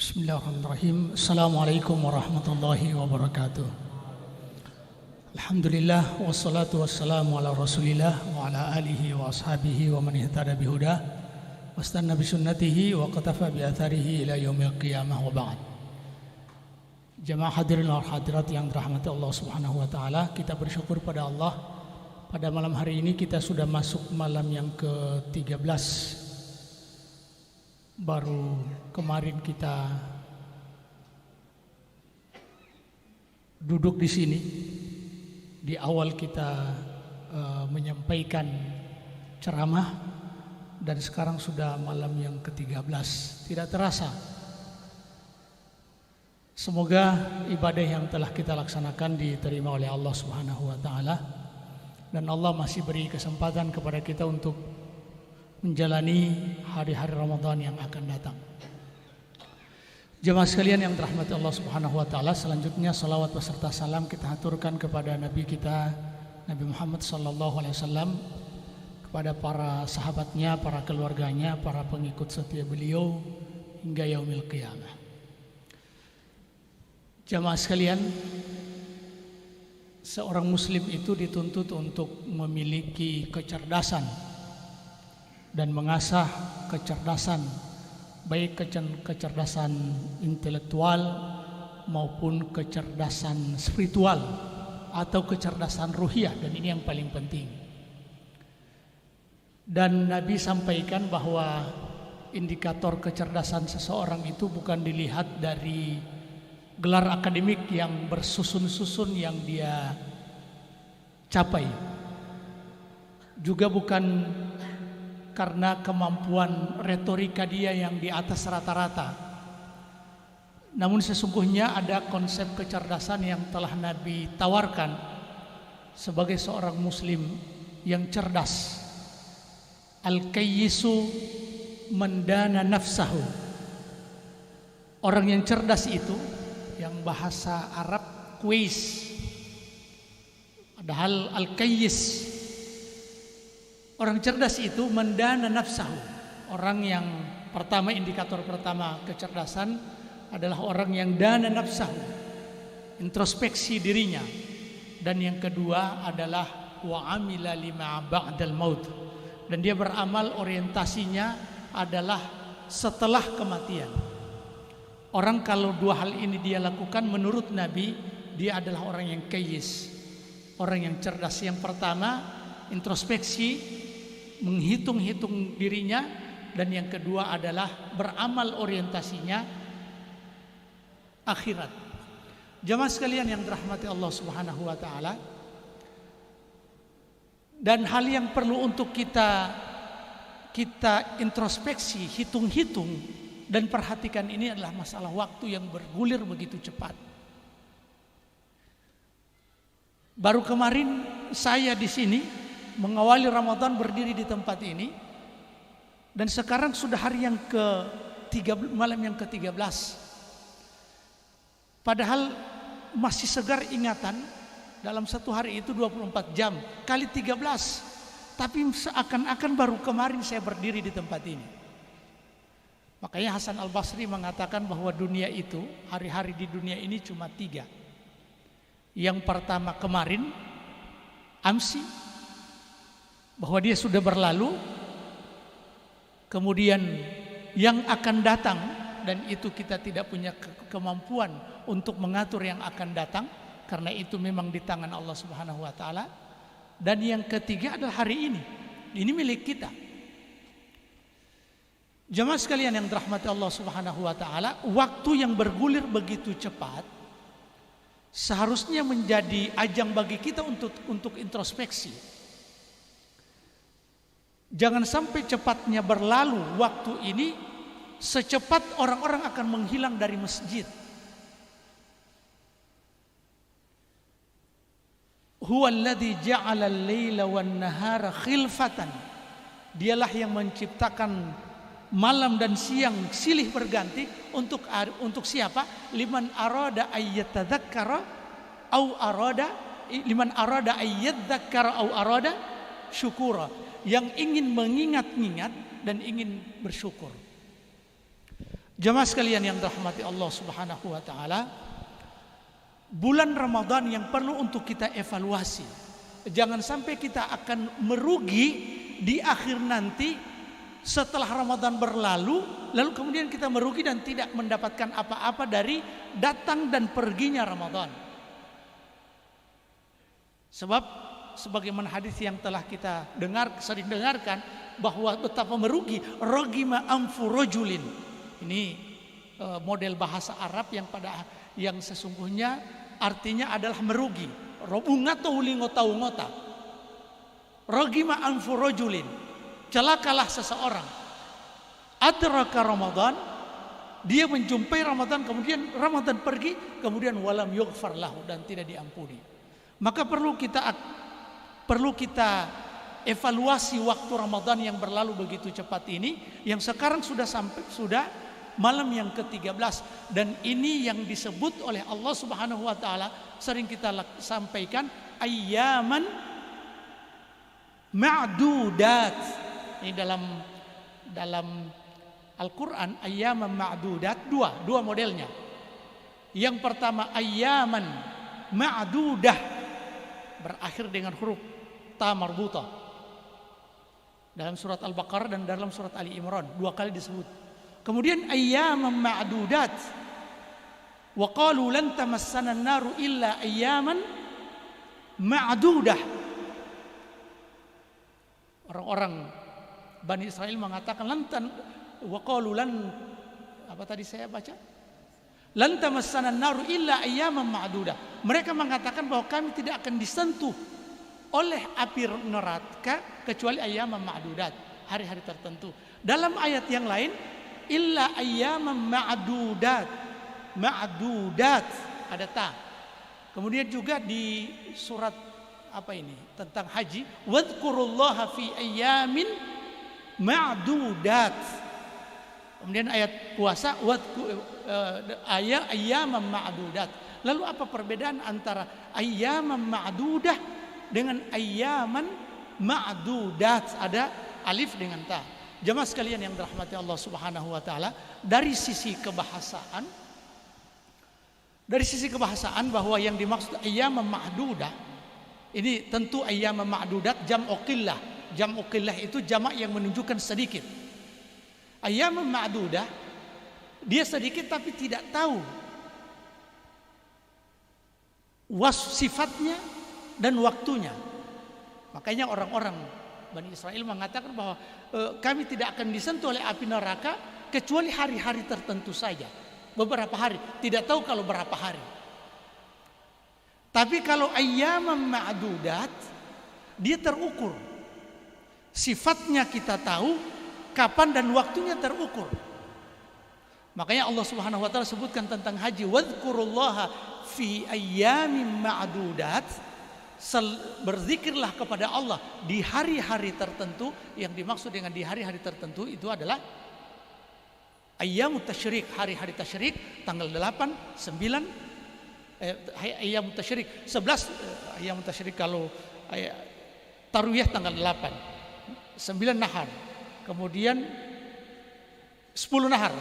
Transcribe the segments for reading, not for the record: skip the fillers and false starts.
Bismillahirrahmanirrahim. Assalamualaikum warahmatullahi wabarakatuh. Alhamdulillah wassalatu wassalamu ala Rasulillah wa ala alihi wa ashabihi wa man ihtada bihudah wastanna bi sunnatihi wa qatafa bi atharihi ila yaumil qiyamah wa ba'd. Jamaah hadirin wal hadirat yang dirahmati Allah Subhanahu wa taala, kita bersyukur pada Allah. Pada malam hari ini kita sudah masuk malam yang ke-13. Baru kemarin kita duduk di sini. Di awal kita menyampaikan ceramah dan sekarang sudah malam yang ke-13. Tidak terasa. Semoga ibadah yang telah kita laksanakan diterima oleh Allah Subhanahu wa taala dan Allah masih beri kesempatan kepada kita untuk menjalani hari-hari Ramadan yang akan datang. Jemaah sekalian yang dirahmati Allah Subhanahu wa taala, selanjutnya salawat beserta salam kita haturkan kepada Nabi kita Nabi Muhammad sallallahu alaihi wasallam, kepada para sahabatnya, para keluarganya, para pengikut setia beliau hingga yaumil qiyamah. Jemaah sekalian, seorang muslim itu dituntut untuk memiliki kecerdasan dan mengasah kecerdasan, baik kecerdasan intelektual maupun kecerdasan spiritual atau kecerdasan ruhiyah, dan ini yang paling penting. Dan Nabi sampaikan bahwa indikator kecerdasan seseorang itu bukan dilihat dari gelar akademik yang bersusun-susun yang dia capai, juga bukan karena kemampuan retorika dia yang di atas rata-rata. Namun sesungguhnya ada konsep kecerdasan yang telah Nabi tawarkan sebagai seorang muslim yang cerdas. Al-kayyisu mendana nafsahu. Orang yang cerdas itu, yang bahasa Arab kuis, padahal al-kayyis, orang cerdas itu mendana nafsahu. Orang yang pertama, indikator pertama kecerdasan adalah orang yang dana nafsahu, introspeksi dirinya. Dan yang kedua adalah wa amila lima ba'dal maut, dan dia beramal orientasinya adalah setelah kematian. Orang kalau dua hal ini dia lakukan, menurut Nabi dia adalah orang yang kayyis, orang yang cerdas. Yang pertama introspeksi, menghitung-hitung dirinya, dan yang kedua adalah beramal orientasinya akhirat. Jemaah sekalian yang dirahmati Allah Subhanahu wa taala, dan hal yang perlu untuk kita introspeksi, hitung-hitung dan perhatikan ini adalah masalah waktu yang bergulir begitu cepat. Baru kemarin saya di sini mengawali Ramadan, berdiri di tempat ini, dan sekarang sudah hari yang malam yang ke-13. Padahal masih segar ingatan, dalam satu hari itu 24 jam kali 13. Tapi seakan-akan baru kemarin saya berdiri di tempat ini. Makanya Hasan Al-Basri mengatakan bahwa dunia itu, hari-hari di dunia ini cuma 3. Yang pertama kemarin, amsi, bahwa dia sudah berlalu. Kemudian yang akan datang, dan itu kita tidak punya kemampuan untuk mengatur yang akan datang, karena itu memang di tangan Allah Subhanahu wa taala. Dan yang ketiga adalah hari ini. Ini milik kita. Jemaah sekalian yang dirahmati Allah Subhanahu wa taala, waktu yang bergulir begitu cepat seharusnya menjadi ajang bagi kita untuk introspeksi. Jangan sampai cepatnya berlalu waktu ini, secepat orang-orang akan menghilang dari masjid. Huwallazi ja'ala al-laila wan-nahara khilfatan. Dialah yang menciptakan malam dan siang silih berganti untuk siapa? Liman arada ayyatadzakkara au arada liman arada ayyadzakkara au arada syukura. Yang ingin mengingat-ingat dan ingin bersyukur. Jemaah sekalian yang dirahmati Allah Subhanahu wa taala, bulan Ramadan yang perlu untuk kita evaluasi. Jangan sampai kita akan merugi di akhir nanti setelah Ramadan berlalu, lalu kemudian kita merugi dan tidak mendapatkan apa-apa dari datang dan perginya Ramadan. Sebab sebagaimana hadis yang telah kita sering dengarkan, bahwa betapa merugi rogima anfu rojulin. Ini model bahasa Arab yang sesungguhnya artinya adalah merugi. Robungato ulingotau-ngota. Rogima anfu rojulin. Celakalah seseorang. Adraka Ramadan, dia menjumpai Ramadan, kemudian Ramadan pergi, kemudian walam yughfar lahu, dan tidak diampuni. Maka perlu kita evaluasi waktu Ramadan yang berlalu begitu cepat ini, yang sekarang sudah malam yang ke-13, dan ini yang disebut oleh Allah Subhanahu wa taala, sering kita sampaikan, ayyaman ma'dudat. Ini dalam Al-Quran, ayyaman ma'dudat dua modelnya. Yang pertama ayyaman ma'dudah, berakhir dengan huruf ta marbutah, dalam surat Al-Baqarah dan dalam surat Ali Imran 2 kali disebut. Kemudian ayyaman ma'dudat, wa qalu lan tamassana an-naru illa ayyaman ma'dudah. Orang-orang Bani Israel mengatakan apa tadi saya baca? Lan tamassana an-naru illa ayyaman ma'dudah. Mereka mengatakan bahwa kami tidak akan disentuh oleh api neraka kecuali ayyaman ma'dudat, hari-hari tertentu. Dalam ayat yang lain, illa ayyaman ma'dudat ada ta. Kemudian juga di surat apa ini tentang haji, wadhkurullaha fi ayyamin ma'dudat. Kemudian ayat puasa ayyaman ma'dudat. Lalu apa perbedaan antara ayyaman ma'dudah dengan ayyaman ma'dudat? Ada alif dengan ta. Jemaah sekalian yang dirahmati Allah Subhanahu wa taala, dari sisi kebahasaan bahwa yang dimaksud ayyaman ma'dudah ini tentu ayyaman ma'dudat jam'u qillah. Jam'u qillah itu jamak yang menunjukkan sedikit. Ayyaman ma'dudah, dia sedikit tapi tidak tahu sifatnya dan waktunya. Makanya orang-orang Bani Israel mengatakan bahwa kami tidak akan disentuh oleh api neraka kecuali hari-hari tertentu saja. Beberapa hari, tidak tahu kalau berapa hari. Tapi kalau ayyaman ma'dudat, dia terukur. Sifatnya kita tahu, kapan dan waktunya terukur. Makanya Allah Subhanahu wa taala sebutkan tentang haji, wadhkurullaha fi ayyamin ma'dudat. Berzikirlah kepada Allah di hari-hari tertentu. Yang dimaksud dengan di hari-hari tertentu itu adalah ayyamut tasyrik, hari-hari tasyrik, tanggal 8, 9, ayyamut tasyrik 11, ayyamut tasyrik kalau tarwiyah tanggal 8, 9 nahar, kemudian 10 nahar,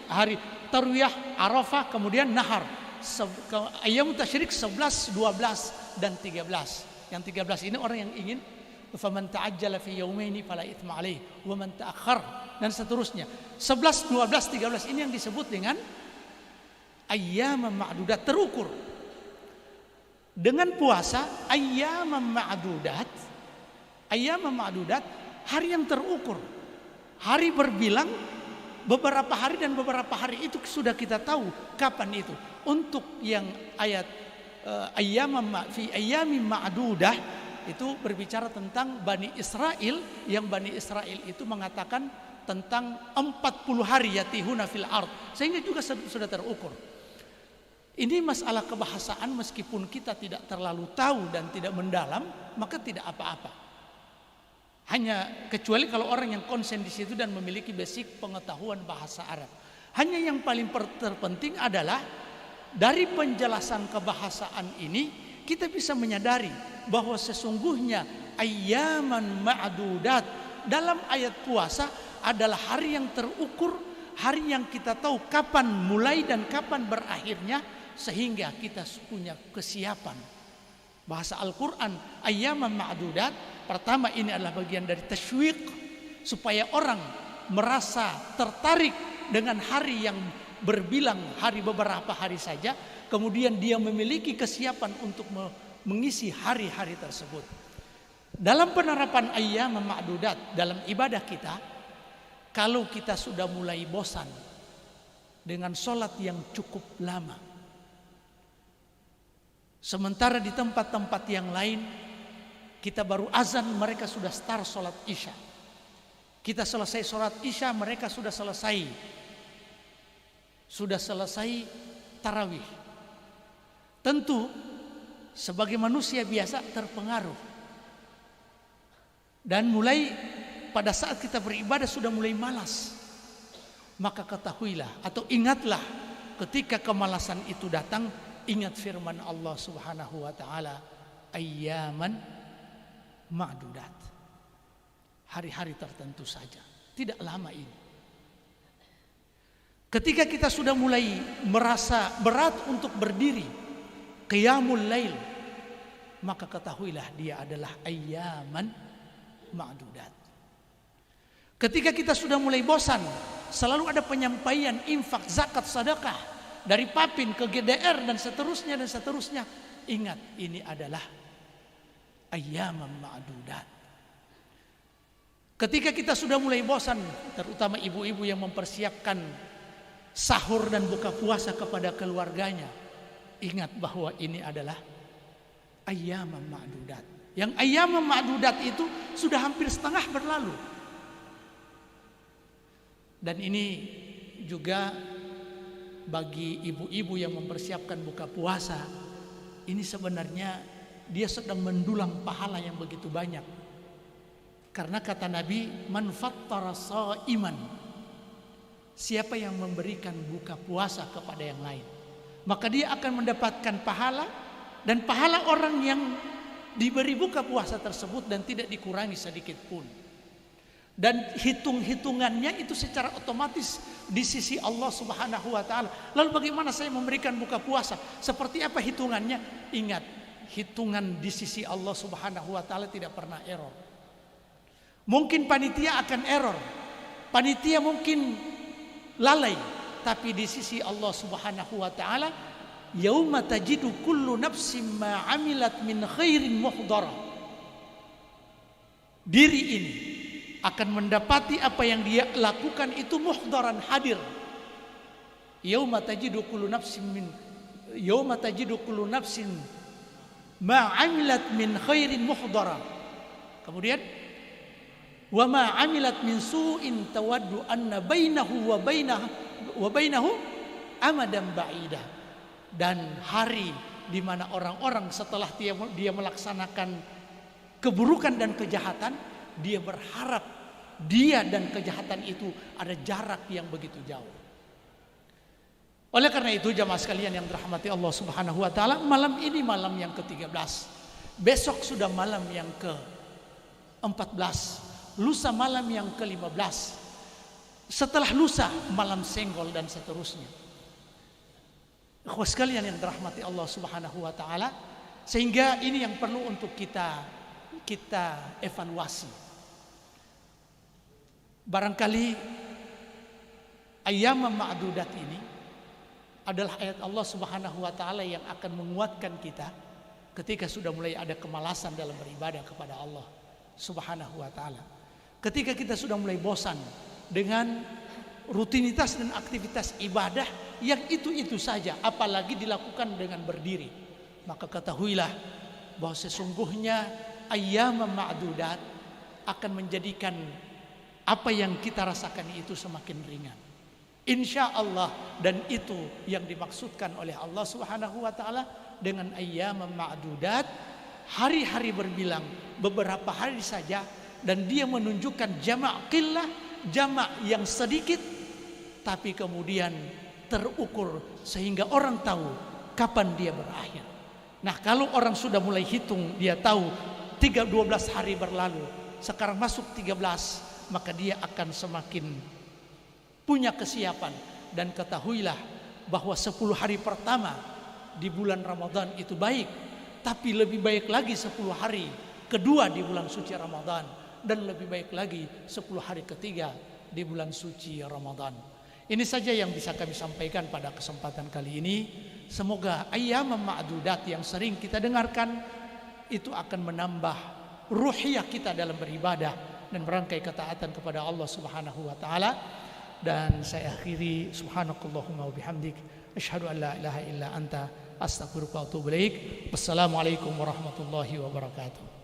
hari tarwiyah Arafah, kemudian nahar. Ayyamut tasyrik 11, 12 dan 13. Yang 13 ini orang yang ingin faman ta'ajjala fi yaumaini fala itsma alaih wa man ta'akhkhar dan seterusnya. 11, 12, 13 ini yang disebut dengan ayyaman ma'dudat, terukur. Dengan puasa ayyaman ma'dudat, hari yang terukur. Hari berbilang beberapa hari, dan beberapa hari itu sudah kita tahu kapan itu. Untuk yang ayat ayyamin ma'dudah itu berbicara tentang Bani Israel, yang Bani Israel itu mengatakan tentang 40 hari yatihuna fil ard, sehingga juga sudah terukur. Ini masalah kebahasaan, meskipun kita tidak terlalu tahu dan tidak mendalam, maka tidak apa-apa. Hanya kecuali kalau orang yang konsen di situ dan memiliki basic pengetahuan bahasa Arab. Hanya yang paling terpenting adalah dari penjelasan kebahasaan ini kita bisa menyadari bahwa sesungguhnya ayyaman ma'dudat dalam ayat puasa adalah hari yang terukur, hari yang kita tahu kapan mulai dan kapan berakhirnya, sehingga kita punya kesiapan. Bahasa Al-Quran ayyaman ma'dudat, pertama ini adalah bagian dari tasywiq, supaya orang merasa tertarik dengan hari yang berbilang hari, beberapa hari saja, kemudian dia memiliki kesiapan untuk mengisi hari-hari tersebut. Dalam penerapan ayyaman ma'dudat dalam ibadah kita, kalau kita sudah mulai bosan dengan sholat yang cukup lama, sementara di tempat-tempat yang lain kita baru azan, mereka sudah start sholat isya. Kita selesai sholat isya, mereka sudah selesai tarawih. Tentu sebagai manusia biasa terpengaruh, dan mulai pada saat kita beribadah sudah mulai malas. Maka ketahuilah atau ingatlah, ketika kemalasan itu datang, ingat firman Allah Subhanahu wa taala, ayyaman ma'dudat. Hari-hari tertentu saja, tidak lama ini. Ketika kita sudah mulai merasa berat untuk berdiri, qiyamul lail, maka ketahuilah dia adalah ayyaman ma'dudat. Ketika kita sudah mulai bosan, selalu ada penyampaian infak, zakat, sedekah dari Papin ke GDR dan seterusnya. Ingat, ini adalah ayyaman ma'dudat. Ketika kita sudah mulai bosan, terutama ibu-ibu yang mempersiapkan sahur dan buka puasa kepada keluarganya, ingat bahwa ini adalah ayyaman ma'dudat. Yang ayyaman ma'dudat itu sudah hampir setengah berlalu. Dan ini juga bagi ibu-ibu yang mempersiapkan buka puasa, ini sebenarnya dia sedang mendulang pahala yang begitu banyak. Karena kata Nabi, man fattara sha'iman, siapa yang memberikan buka puasa kepada yang lain, maka dia akan mendapatkan pahala, dan pahala orang yang diberi buka puasa tersebut dan tidak dikurangi sedikit pun. Dan hitung-hitungannya itu secara otomatis di sisi Allah Subhanahu wa taala. Lalu bagaimana saya memberikan buka puasa? Seperti apa hitungannya? Ingat, hitungan di sisi Allah Subhanahu wa taala tidak pernah error. Mungkin panitia akan error, panitia mungkin lalai, tapi di sisi Allah Subhanahu wa taala, yauma tajidu kullu nafsin ma 'amilat min khairin muhdara. Diri ini akan mendapati apa yang dia lakukan itu muhdaran, hadir. Yauma tajidu kullu nafsin ma 'amilat min khairin muhdara. Kemudian wa ma 'amilat min su'in tawaddu anna bainahu wa bainahu amadan ba'idah. Dan hari di mana orang-orang setelah dia melaksanakan keburukan dan kejahatan, dia berharap dia dan kejahatan itu ada jarak yang begitu jauh. Oleh karena itu jamaah sekalian yang dirahmati Allah Subhanahu wa taala, malam ini malam yang ke-13. Besok sudah malam yang ke-14. Lusa malam yang ke-15. Setelah lusa malam senggol dan seterusnya. Ikhwah sekalian yang dirahmati Allah Subhanahu wa taala, sehingga ini yang perlu untuk kita evaluasi. Barangkali ayyaman ma'dudat ini adalah ayat Allah Subhanahu wa taala yang akan menguatkan kita ketika sudah mulai ada kemalasan dalam beribadah kepada Allah Subhanahu wa taala. Ketika kita sudah mulai bosan dengan rutinitas dan aktivitas ibadah yang itu-itu saja, apalagi dilakukan dengan berdiri, maka ketahuilah bahwa sesungguhnya ayyaman ma'dudat akan menjadikan apa yang kita rasakan itu semakin ringan, insya Allah. Dan itu yang dimaksudkan oleh Allah Subhanahu wa taala dengan ayyaman ma'dudat, hari-hari berbilang, beberapa hari saja, dan dia menunjukkan jamak qillah, jamak yang sedikit, tapi kemudian terukur sehingga orang tahu kapan dia berakhir. Nah, kalau orang sudah mulai hitung, dia tahu 12 hari berlalu, sekarang masuk 13, maka dia akan semakin punya kesiapan. Dan ketahuilah bahwa 10 hari pertama di bulan Ramadan itu baik, tapi lebih baik lagi 10 hari kedua di bulan suci Ramadan, dan lebih baik lagi 10 hari ketiga di bulan suci Ramadan. Ini saja yang bisa kami sampaikan pada kesempatan kali ini. Semoga ayyam ma'dudat yang sering kita dengarkan itu akan menambah ruhiyah kita dalam beribadah dan merangkai ketaatan kepada Allah Subhanahu wa taala. Dan saya akhiri, subhanakallahumma wa bihamdik, asyhadu an la ilaha illa anta, astaghfiruka wa atubu ilaik. Wassalamualaikum warahmatullahi wabarakatuh.